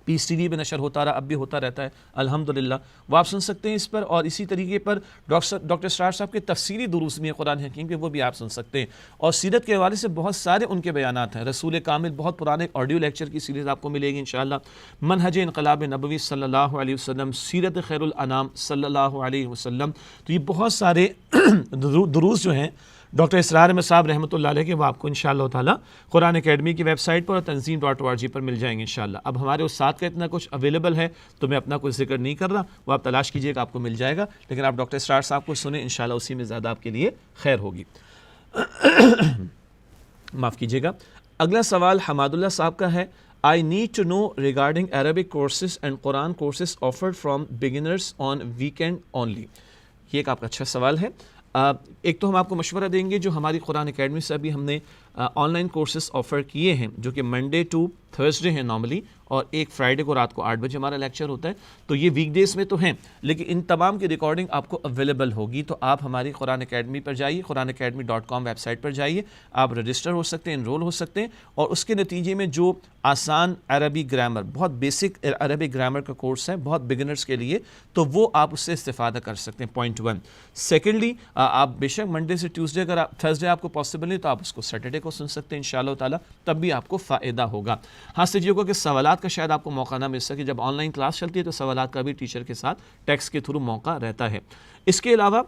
Speaker 1: پیس TV پہ نشر ہوتا رہا, اب بھی ہوتا رہتا ہے الحمدللہ. وہ آپ سن سکتے ہیں اس پر, اور اسی طریقے پر ڈاکٹر اسرار صاحب کے تفسیری دروس میں قرآن حکیم کے وہ بھی آپ سن سکتے ہیں. اور سیرت کے حوالے سے بہت سارے ان کے بیانات ہیں. رسول کامل بہت پرانے آڈیو لیکچر کی سیریز آپ کو ملے گی انشاءاللہ. منہج انقلاب نبوی صلی اللہ علیہ وسلم, سیرت خیر الانام صلی اللہ علیہ وسلم. تو یہ بہت سارے دروس جو ہیں ڈاکٹر اسرار احمد صاحب رحمۃ اللہ علیہ کے, وہ آپ کو انشاءاللہ تعالیٰ قرآن اکیڈمی کی ویب سائٹ پر اور tanzeem.org پر مل جائیں گے انشاءاللہ. اب ہمارے استاد کا اتنا کچھ اویلیبل ہے تو میں اپنا کوئی ذکر نہیں کر رہا, وہ آپ تلاش کیجئے گا آپ کو مل جائے گا, لیکن آپ ڈاکٹر اسرار صاحب کو سنیں انشاءاللہ, اسی میں زیادہ آپ کے لیے خیر ہوگی. معاف کیجئے گا. اگلا سوال حماد اللہ صاحب کا ہے. I need to know regarding Arabic courses and Quran courses offered from beginners on weekend only. یہ ایک آپ کا اچھا سوال ہے. ایک تو ہم آپ کو مشورہ دیں گے جو ہماری قرآن اکیڈمی سے ابھی ہم نے آن لائن کورسز آفر کیے ہیں جو کہ منڈے ٹو تھرسڈے ہیں نارملی، اور ایک فرائیڈے کو رات کو 8 بجے ہمارا لیکچر ہوتا ہے، تو یہ ویک ڈیز میں تو ہیں لیکن ان تمام کی ریکارڈنگ آپ کو اویلیبل ہوگی. تو آپ ہماری قرآن اکیڈمی پر جائیے، قرآنacademy.com ویب سائٹ پر جائیے، آپ رجسٹر ہو سکتے ہیں، انرول ہو سکتے ہیں، اور اس کے نتیجے میں جو آسان عربی گرامر، بہت بیسک عربی گرامر کا کورس ہے بہت بگنرز کے لیے، تو وہ آپ اس سے استفادہ کر سکتے ہیں. پوائنٹ 1. سیکنڈلی، آپ بے شک منڈے سے ٹیوزڈے، اگر تھرسڈے آپ کو پاسبل نہیں تو آپ اس کو سیٹرڈے کو سن سکتے ہیں انشاءاللہ تعالیٰ، تب بھی آپ کو فائدہ ہوگا. ہاں سجیو کو کہ سوالات کا شاید آپ کو موقع نہ مل سکے، جب آن لائن کلاس چلتی ہے تو سوالات کا بھی ٹیچر کے ساتھ ٹیکسٹ کے تھرو موقع رہتا ہے. اس کے علاوہ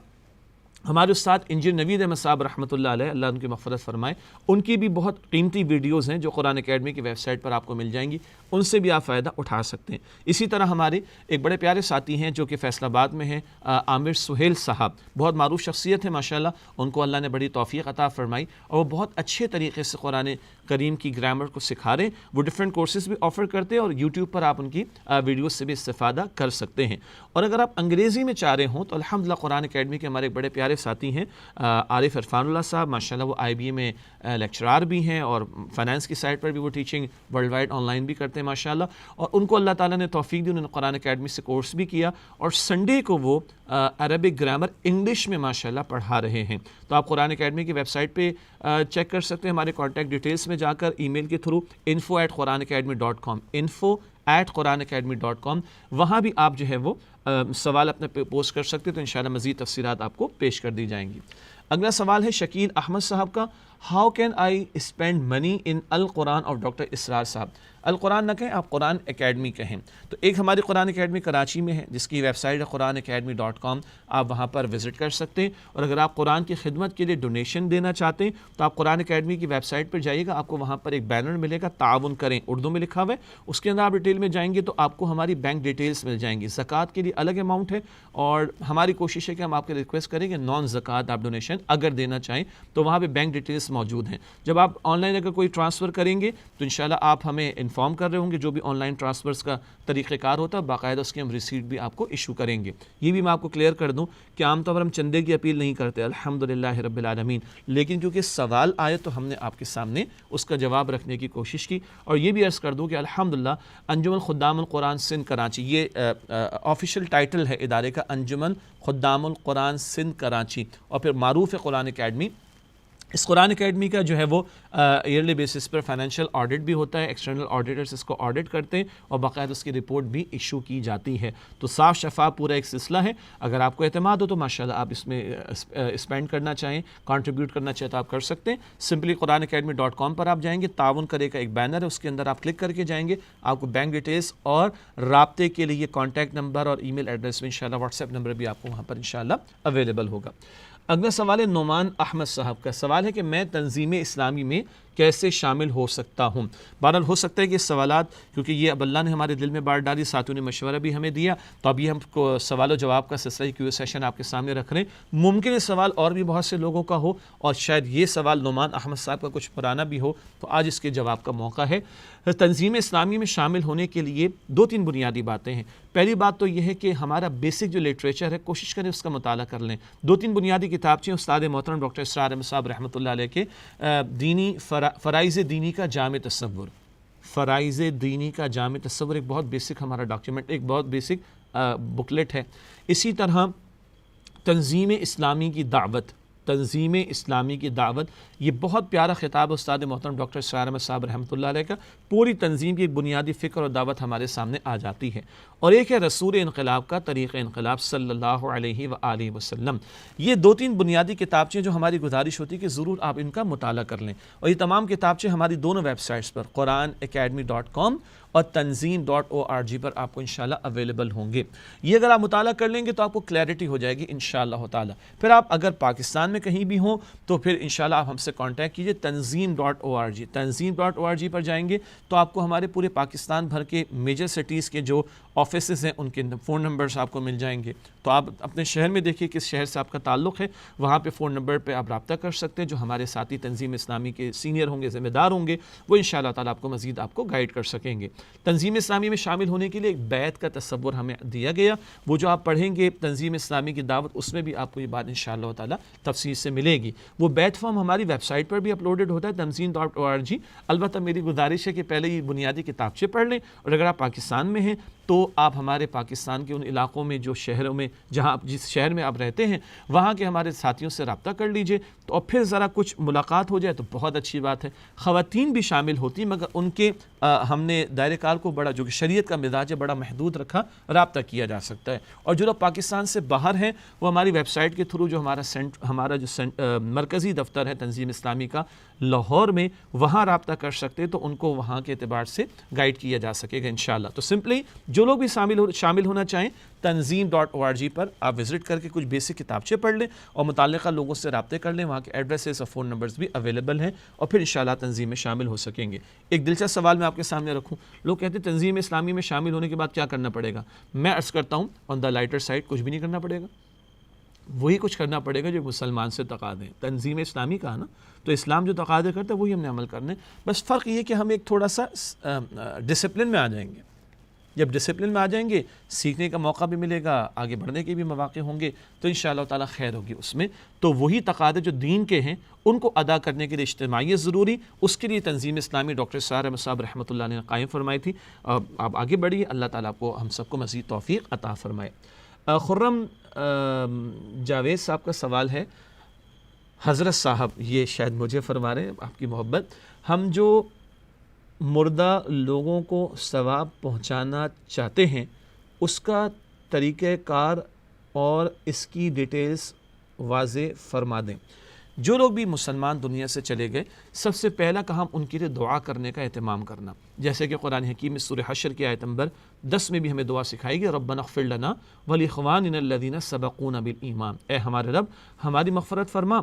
Speaker 1: ہمارے استاد انجینئر نوید احمد صاحب رحمۃ اللہ علیہ، اللہ ان کی مغفرت فرمائے، ان کی بھی بہت قیمتی ویڈیوز ہیں جو قرآن اکیڈمی کی ویب سائٹ پر آپ کو مل جائیں گی، ان سے بھی آپ فائدہ اٹھا سکتے ہیں. اسی طرح ہمارے ایک بڑے پیارے ساتھی ہیں جو کہ فیصل آباد میں ہیں، عامر سہیل صاحب، بہت معروف شخصیت ہے ماشاءاللہ، ان کو اللہ نے بڑی توفیق عطا فرمائی اور وہ بہت اچھے طریقے سے قرآن کریم کی گرامر کو سکھا رہے ہیں. وہ ڈفرینٹ کورسز بھی آفر کرتے ہیں اور یوٹیوب پر آپ ان کی ویڈیوز سے بھی استفادہ کر سکتے ہیں. اور اگر آپ انگریزی میں چاہ رہے ہوں تو الحمدللہ قرآن اکیڈمی کے ہمارے ایک بڑے پیارے ساتھی ہیں عارف عرفان اللہ صاحب، ماشاءاللہ وہ IBA میں لیکچرار بھی ہیں اور فائنانس کی سائٹ پر بھی وہ teaching worldwide online بھی کرتے ہیں ماشاءاللہ، اور ان کو اللہ تعالیٰ نے توفیق دی، انہوں نے قرآن اکیڈمی سے کورس بھی کیا اور سنڈے کو وہ عربک گرامر انگلش میں ماشاءاللہ پڑھا رہے ہیں. تو آپ قرآن اکیڈمی کی ویب سائٹ پہ چیک کر سکتے ہیں، ہمارے کانٹیکٹ ڈیٹیلس میں جا کر ای میل کے تھرو info@quranacademy.com info@quranacademy.com، وہاں بھی آپ جو ہے وہ سوال اپنے پوسٹ کر سکتے ہیں، تو انشاءاللہ مزید تفصیلات آپ کو پیش کر دی جائیں گی. اگلا سوال ہے شکیل احمد صاحب کا، how can I spend money in القرآن آف ڈاکٹر اسرار صاحب. القرآن نہ کہیں، آپ قرآن اکیڈمی کہیں. تو ایک ہماری قرآن اکیڈمی کراچی میں ہے جس کی ویب سائٹ ہے قرآنacademy.com، آپ وہاں پر وزٹ کر سکتے ہیں. اور اگر آپ قرآن کی خدمت کے لیے ڈونیشن دینا چاہتے ہیں تو آپ قرآن اکیڈمی کی ویب سائٹ پر جائیے گا، آپ کو وہاں پر ایک بینر ملے گا، تعاون کریں، اردو میں لکھا ہوا ہے، اس کے اندر آپ ڈیٹیل میں جائیں گے تو آپ کو ہماری بینک ڈیٹیلز مل جائیں گی. زکوٰۃ کے لیے الگ اماؤنٹ ہے اور ہماری کوشش ہے کہ ہم آپ کے ریکویسٹ کریں کہ نان زکوٰۃ آپ ڈونیشن اگر دینا چاہیں تو وہاں پہ بینک ڈیٹیلز موجود ہیں. جب آپ آن لائن اگر کوئی ٹرانسفر کریں گے تو انشاءاللہ آپ ہمیں انفارم کر رہے ہوں گے، جو بھی آن لائن ٹرانسفرز کا طریقہ کار ہوتا ہے باقاعدہ اس کی ہم ریسیٹ بھی آپ کو ایشو کریں گے. یہ بھی میں آپ کو کلیئر کر دوں کہ عام طور پر ہم چندے کی اپیل نہیں کرتے الحمدللہ رب العالمین، لیکن کیونکہ سوال آئے تو ہم نے آپ کے سامنے اس کا جواب رکھنے کی کوشش کی. اور یہ بھی عرض کر دوں کہ الحمدللہ انجمن خدام القرآن سندھ کراچی، یہ آفیشیل ٹائٹل ہے ادارے کا، انجمن خدام القرآن سندھ کراچی، اور پھر معروف ہے قرآن اکیڈمی. اس قرآن اکیڈمی کا جو ہے وہ ایئرلی بیسس پر فائنینشیل آڈٹ بھی ہوتا ہے، ایکسٹرنل آڈیٹرز اس کو آڈٹ کرتے ہیں اور باقاعدہ اس کی رپورٹ بھی ایشو کی جاتی ہے. تو صاف شفاف پورا ایک سلسلہ ہے. اگر آپ کو اعتماد ہو تو ماشاءاللہ آپ اس میں اسپینڈ کرنا چاہیں، کنٹریبیوٹ کرنا چاہیں تو آپ کر سکتے ہیں. سمپلی قرآنacademy.com پر آپ جائیں گے، تعاون کرے کا ایک بینر ہے، اس کے اندر آپ کلک کر کے جائیں گے، آپ کو بینک ڈیٹیلز اور رابطے کے لیے کانٹیکٹ نمبر اور ای میل ایڈریس میں انشاءاللہ واٹس ایپ نمبر بھی آپ کو وہاں پر انشاءاللہ اویلیبل ہوگا. اگلا سوال ہے نعمان احمد صاحب کا. سوال ہے کہ میں تنظیم اسلامی میں کیسے شامل ہو سکتا ہوں. بہرحال ہو سکتا ہے کہ سوالات، کیونکہ یہ اب اللہ نے ہمارے دل میں بات ڈالی، ساتھیوں نے مشورہ بھی ہمیں دیا، تو ابھی ہم کو سوال و جواب کا سلسلہ کیو سیشن آپ کے سامنے رکھ رہے ہیں. ممکن ہے سوال اور بھی بہت سے لوگوں کا ہو اور شاید یہ سوال نعمان احمد صاحب کا کچھ پرانا بھی ہو، تو آج اس کے جواب کا موقع ہے. تنظیم اسلامی میں شامل ہونے کے لیے 2-3 بنیادی باتیں ہیں. پہلی بات تو یہ ہے کہ ہمارا بیسک جو لٹریچر ہے کوشش کریں اس کا مطالعہ کر لیں. 2-3 بنیادی کتابچیں استاد محترم ڈاکٹر اسرار احمد صاحب رحمۃ اللہ علیہ کے دینی فرائض دینی کا جامع تصور، فرائض دینی کا جامع تصور ایک بہت بیسک ہمارا ڈاکیومنٹ، ایک بہت بیسک بکلیٹ ہے. اسی طرح تنظیم اسلامی کی دعوت، تنظیم اسلامی کی دعوت، یہ بہت پیارا خطاب استاد محترم ڈاکٹر اسرار احمد صاحب رحمۃ اللہ علیہ کا. پوری تنظیم کی ایک بنیادی فکر اور دعوت ہمارے سامنے آ جاتی ہے. اور ایک ہے رسول انقلاب کا طریق انقلاب صلی اللہ علیہ وآلہ وسلم. یہ 2-3 بنیادی کتابچیں جو ہماری گزارش ہوتی ہے کہ ضرور آپ ان کا مطالعہ کر لیں. اور یہ تمام کتابچیں ہماری دونوں ویب سائٹس پر قرآنacademy.com اور تنظیم.org پر آپ کو انشاءاللہ اویلیبل ہوں گے. یہ اگر آپ مطالعہ کر لیں گے تو آپ کو کلیئرٹی ہو جائے گی انشاءاللہ تعالی. پھر آپ اگر پاکستان میں کہیں بھی ہوں تو پھر انشاءاللہ آپ ہم سے کانٹیکٹ کیجئے. تنظیم.org پر جائیں گے تو آپ کو ہمارے پورے پاکستان بھر کے میجر سٹیز کے جو آفیسز ہیں ان کے فون نمبرز آپ کو مل جائیں گے. تو آپ اپنے شہر میں دیکھیے کس شہر سے آپ کا تعلق ہے, وہاں پہ فون نمبر پہ آپ رابطہ کر سکتے ہیں. جو ہمارے ساتھی تنظیم اسلامی کے سینئر ہوں گے, ذمہ دار ہوں گے, وہ انشاءاللہ تعالیٰ آپ کو مزید آپ کو گائیڈ کر سکیں گے. تنظیم اسلامی میں شامل ہونے کے لیے ایک بیعت کا تصور ہمیں دیا گیا, وہ جو آپ پڑھیں گے تنظیم اسلامی کی دعوت, اس میں بھی آپ کو یہ بات انشاءاللہ تعالیٰ تفصیل سے ملے گی. وہ بیعت فارم ہماری ویب سائٹ پر بھی اپلوڈڈ ہوتا ہے tanzim.org. البتہ میری گزارش ہے کہ پہلے یہ بنیادی کتابچے پڑھ لیں, اور اگر آپ پاکستان میں ہیں تو آپ ہمارے پاکستان کے ان علاقوں میں جو شہروں میں جہاں جس شہر میں آپ رہتے ہیں وہاں کے ہمارے ساتھیوں سے رابطہ کر لیجئے, تو اور پھر ذرا کچھ ملاقات ہو جائے تو بہت اچھی بات ہے. خواتین بھی شامل ہوتی ہیں مگر ان کے ہم نے دائرہ کار کو بڑا, جو کہ شریعت کا مزاج ہے, بڑا محدود رکھا, رابطہ کیا جا سکتا ہے. اور جو لوگ پاکستان سے باہر ہیں وہ ہماری ویب سائٹ کے تھرو جو ہمارا جو مرکزی دفتر ہے تنظیم اسلامی کا لاہور میں, وہاں رابطہ کر سکتے ہیں, تو ان کو وہاں کے اعتبار سے گائیڈ کیا جا سکے گا انشاءاللہ. تو سمپلی جو لوگ بھی شامل ہونا چاہیں tanzim.org پر آپ وزٹ کر کے کچھ بیسک کتابچے پڑھ لیں اور متعلقہ لوگوں سے رابطے کر لیں. وہاں کے ایڈریسز اور فون نمبرز بھی اویلیبل ہیں, اور پھر انشاءاللہ تنظیم میں شامل ہو سکیں گے. ایک دلچسپ سوال میں آپ کے سامنے رکھوں. لوگ کہتے ہیں تنظیم اسلامی میں شامل ہونے کے بعد کیا کرنا پڑے گا؟ میں عرض کرتا ہوں آن دا لائٹر سائڈ کچھ بھی نہیں کرنا پڑے گا, وہی کچھ کرنا پڑے گا جو مسلمان سے تقاضے ہیں. تنظیم اسلامی کا نا, تو اسلام جو تقاضے کرتا ہے وہی ہم نے عمل کرنے. بس فرق یہ کہ ہم ایک تھوڑا سا ڈسپلن میں آ جائیں گے. جب ڈسپلن میں آ جائیں گے سیکھنے کا موقع بھی ملے گا, آگے بڑھنے کے بھی مواقع ہوں گے, تو انشاءاللہ تعالیٰ خیر ہوگی اس میں. تو وہی تقاضے جو دین کے ہیں ان کو ادا کرنے کے لیے اجتماعیت ضروری, اس کے لیے تنظیم اسلامی ڈاکٹر سعد احمد صاحب رحمۃ اللہ نے قائم فرمائی تھی. آپ آگے بڑھیے, اللہ تعالیٰ آپ کو ہم سب کو مزید توفیق عطا فرمائے. خرم جاوید صاحب کا سوال ہے, حضرت صاحب, یہ شاید مجھے فرما رہے ہیں آپ کی محبت, ہم جو مردہ لوگوں کو ثواب پہنچانا چاہتے ہیں اس کا طریقہ کار اور اس کی ڈیٹیلز واضح فرما دیں. جو لوگ بھی مسلمان دنیا سے چلے گئے, سب سے پہلا کام ان کے لیے دعا کرنے کا اہتمام کرنا, جیسے کہ قرآن حکیم میں سورہ حشر کی آیت نمبر 10 میں بھی ہمیں دعا سکھائی گئی, ربنا اغفر لنا ولاخواننا الذین سبقونا بالایمان, اے ہمارے رب ہماری مغفرت فرما,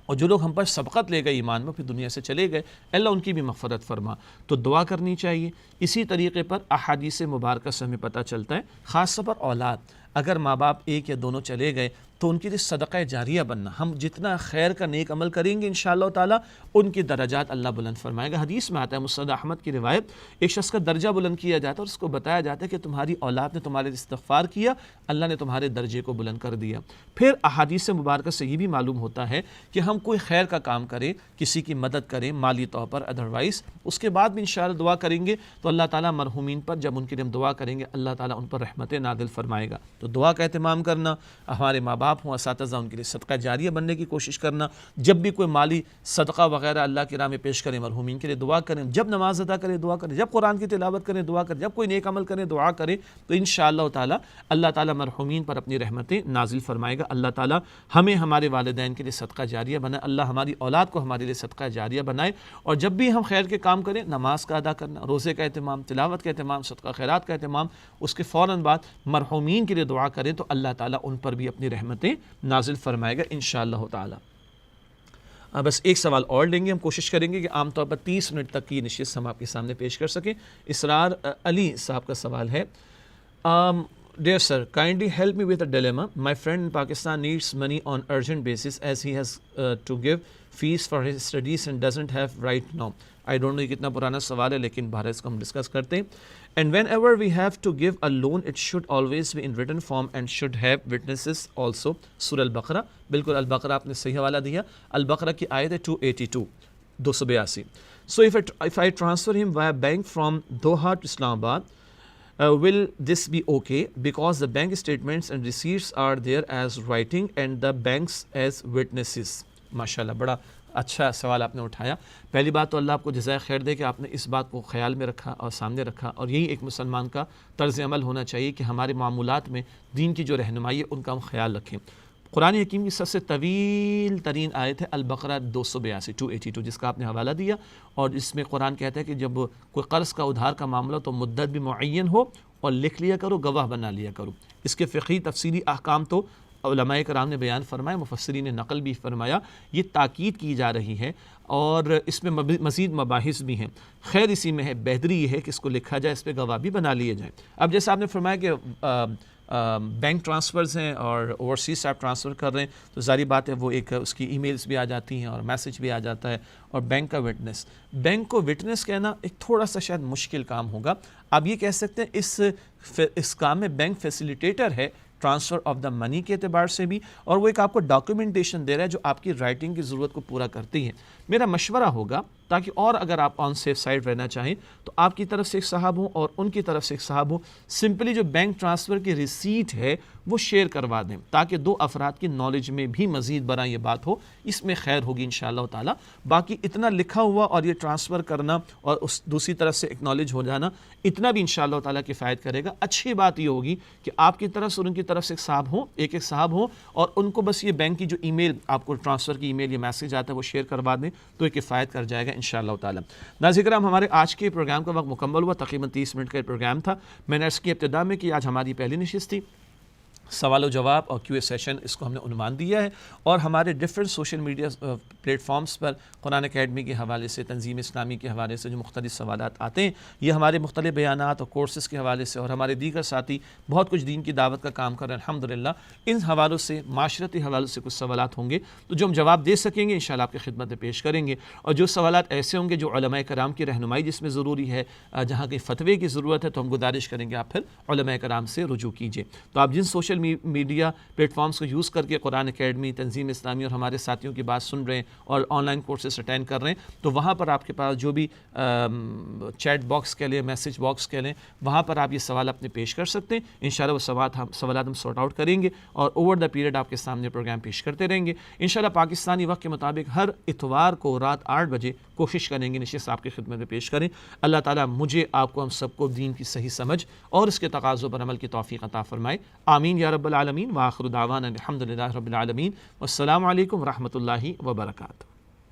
Speaker 1: اور جو لوگ ہم پر سبقت لے گئے ایمان میں پھر دنیا سے چلے گئے, اللہ ان کی بھی مغفرت فرما. تو دعا کرنی چاہیے. اسی طریقے پر احادیث مبارکہ سے ہمیں پتہ چلتا ہے, خاص طور پر اولاد, اگر ماں باپ ایک یا دونوں چلے گئے تو ان کے لیے صدقہ جاریہ بننا. ہم جتنا خیر کا نیک عمل کریں گے انشاءاللہ تعالیٰ ان کی درجات اللہ بلند فرمائے گا. حدیث میں آتا ہے, مسند احمد کی روایت, ایک شخص کا درجہ بلند کیا جاتا ہے اور اس کو بتایا جاتا ہے کہ تمہاری اولاد نے تمہارے استغفار کیا, اللہ نے تمہارے درجے کو بلند کر دیا. پھر احادیث مبارکہ سے یہ بھی معلوم ہوتا ہے کہ ہم کوئی خیر کا کام کریں, کسی کی مدد کریں مالی طور پر, ادروائز اس کے بعد بھی انشاءاللہ دعا کریں گے تو اللہ تعالیٰ مرحومین پر جب ان کے لیے ہم دعا کریں گے اللہ تعالیٰ ان پر رحمتیں نازل فرمائے گا. تو دعا کا اہتمام کرنا, ہمارے ماں باپ ہوں, اساتذہ, ان کے لیے صدقہ جاریہ بننے کی کوشش کرنا. جب بھی کوئی مالی صدقہ وغیرہ اللہ کی راہ میں پیش کریں مرحومین کے لیے دعا کریں. جب نماز ادا کریں دعا کریں, جب قرآن کی تلاوت کریں دعا کریں, جب کوئی نیک عمل کریں دعا کریں, تو انشاءاللہ تعالیٰ اللہ تعالیٰ مرحومین پر اپنی رحمتیں نازل فرمائے گا. اللہ تعالیٰ ہمیں ہمارے والدین کے لیے صدقہ جاریہ بنائے, اللہ ہماری اولاد کو ہمارے لیے صدقہ جاریہ بنائے. اور جب بھی ہم خیر کے کام کریں, نماز کا ادا کرنا, روزے کا اہتمام, تلاوت کا اہتمام, صدقہ خیرات کا اہتمام, اس کے فوراً بعد مرحومین کے لیے دعا کریں تو اللہ تعالیٰ ان پر بھی اپنی رحمتیں نازل فرمائے گا انشاءاللہ تعالیٰ. بس ایک سوال اور لیں گے, ہم کوشش کریں گے کہ عام طور پر 30 منٹ تک کی نشست ہم آپ کے سامنے پیش کر سکیں. اسرار علی صاحب کا سوال ہے, Dear sir, kindly help me with a dilemma. My friend in Pakistan needs money on urgent basis as he has to give fees for his studies and doesn't have right now. I don't know یہ کتنا پرانا سوال ہے لیکن بہرحال اس کو ہم discuss کرتے ہیں. And whenever we have to give a loan, it should always be in written form and should have witnesses also. سورہ البقرہ, بالکل البقرہ آپ نے صحیح حوالہ دیا, البقرہ کی آیت ہے 282, 282. So if I transfer him via bank from Doha to Islamabad, will this be okay? Because the bank statements and receipts are there as writing and the banks as witnesses. ماشاءاللہ, بڑا اچھا سوال آپ نے اٹھایا. پہلی بات تو اللہ آپ کو جزائے خیر دے کہ آپ نے اس بات کو خیال میں رکھا اور سامنے رکھا, اور یہی ایک مسلمان کا طرز عمل ہونا چاہیے کہ ہمارے معاملات میں دین کی جو رہنمائی ہے ان کا ہم خیال رکھیں. قرآن حکیم کی سب سے طویل ترین آیت ہے البقرہ 282, 282, جس کا آپ نے حوالہ دیا, اور اس میں قرآن کہتا ہے کہ جب کوئی قرض کا ادھار کا معاملہ تو مدت بھی معین ہو اور لکھ لیا کرو, گواہ بنا لیا کرو. اس کے فقہی تفصیلی احکام تو علماء کرام نے بیان فرمایا, مفسرین نے نقل بھی فرمایا. یہ تاکید کی جا رہی ہے اور اس میں مزید مباحث بھی ہیں. خیر اسی میں ہے، بہتری یہ ہے کہ اس کو لکھا جائے، اس پہ گواہ بھی بنا لیے جائیں. اب جیسا آپ نے فرمایا کہ بینک ٹرانسفرز ہیں اور اوورسیز سے آپ ٹرانسفر کر رہے ہیں تو ظاہری بات ہے وہ ایک اس کی ای میلز بھی آ جاتی ہیں اور میسج بھی آ جاتا ہے. اور بینک کا وٹنس، بینک کو وٹنس کہنا ایک تھوڑا سا شاید مشکل کام ہوگا. آپ یہ کہہ سکتے ہیں اس کام میں بینک فیسیلیٹیٹر ہے ٹرانسفر آف دا منی کے اعتبار سے بھی، اور وہ ایک آپ کو ڈاکیومنٹیشن دے رہا ہے جو آپ کی رائٹنگ کی ضرورت کو پورا کرتی ہے. میرا مشورہ ہوگا تاکہ اور اگر آپ آن سیف سائڈ رہنا چاہیں تو آپ کی طرف سے ایک صاحب ہوں اور ان کی طرف سے ایک صاحب ہوں، سمپلی جو بینک ٹرانسفر کی ریسیٹ ہے وہ شیئر کروا دیں تاکہ دو افراد کی نالج میں بھی مزید برآں یہ بات ہو. اس میں خیر ہوگی انشاءاللہ تعالی. باقی اتنا لکھا ہوا اور یہ ٹرانسفر کرنا اور اس دوسری طرف سے اکنالج ہو جانا اتنا بھی انشاءاللہ تعالی کفایت کرے گا. اچھی بات یہ ہوگی کہ آپ کی طرف سے اور ان کی طرف سے ایک صاحب ہوں، ایک صاحب ہوں، اور ان کو بس یہ بینک کی جو ای میل آپ کو ٹرانسفر کی ای میل یا میسج آتا ہے وہ شیئر کروا دیں تو یہ کفایت کر جائے گا انشاءاللہ تعالی. ناظرین کرام، ہمارے آج کے پروگرام کا وقت مکمل ہوا. تقریباً 30 منٹ کا پروگرام تھا. میں نے اس کی ابتدا میں کہ آج ہماری پہلی نشست تھی، سوال و جواب اور کیو اے سیشن اس کو ہم نے عنوان دیا ہے، اور ہمارے different social media platforms پر قرآن اکیڈمی کے حوالے سے، تنظیم اسلامی کے حوالے سے جو مختلف سوالات آتے ہیں، یہ ہمارے مختلف بیانات اور کورسز کے حوالے سے، اور ہمارے دیگر ساتھی بہت کچھ دین کی دعوت کا کام کر رہے ہیں الحمدللہ. ان حوالوں سے، معاشرتی حوالوں سے کچھ سوالات ہوں گے تو جو ہم جواب دے سکیں گے انشاءاللہ آپ کی خدمت میں پیش کریں گے. اور جو سوالات ایسے ہوں گے جو علماء کرام کی رہنمائی جس میں ضروری ہے، جہاں کی فتوے کی ضرورت ہے، تو ہم گزارش کریں گے آپ پھر علماء کرام سے رجوع کیجیے. تو آپ جن سوشل میڈیا پلیٹ فارمز کو یوز کر کے قرآن اکیڈمی، تنظیم اسلامی اور ہمارے ساتھیوں کی بات سن رہے ہیں اور آن لائن کورسز اٹینڈ کر رہے ہیں، تو وہاں پر آپ کے پاس جو بھی چیٹ باکس کے لیں، میسج باکس کے لیں، وہاں پر آپ یہ سوال اپنے پیش کر سکتے ہیں. انشاءاللہ وہ سوالات ہم سارٹ آؤٹ کریں گے اور اوور دا پیریڈ آپ کے سامنے پروگرام پیش کرتے رہیں گے انشاءاللہ. پاکستانی وقت کے مطابق ہر اتوار کو رات 8 بجے کوشش کریں گے نشست آپ کی خدمت میں پیش کریں. اللہ تعالیٰ مجھے، آپ کو، ہم سب کو دین کی صحیح سمجھ اور اس کے تقاضوں پر عمل کی توفیق عطا فرمائے. آمین یا رب العالمین. وآخر دعوانا الحمدللہ رب العالمین. والسلام علیکم ورحمۃ اللہ وبرکاتہ.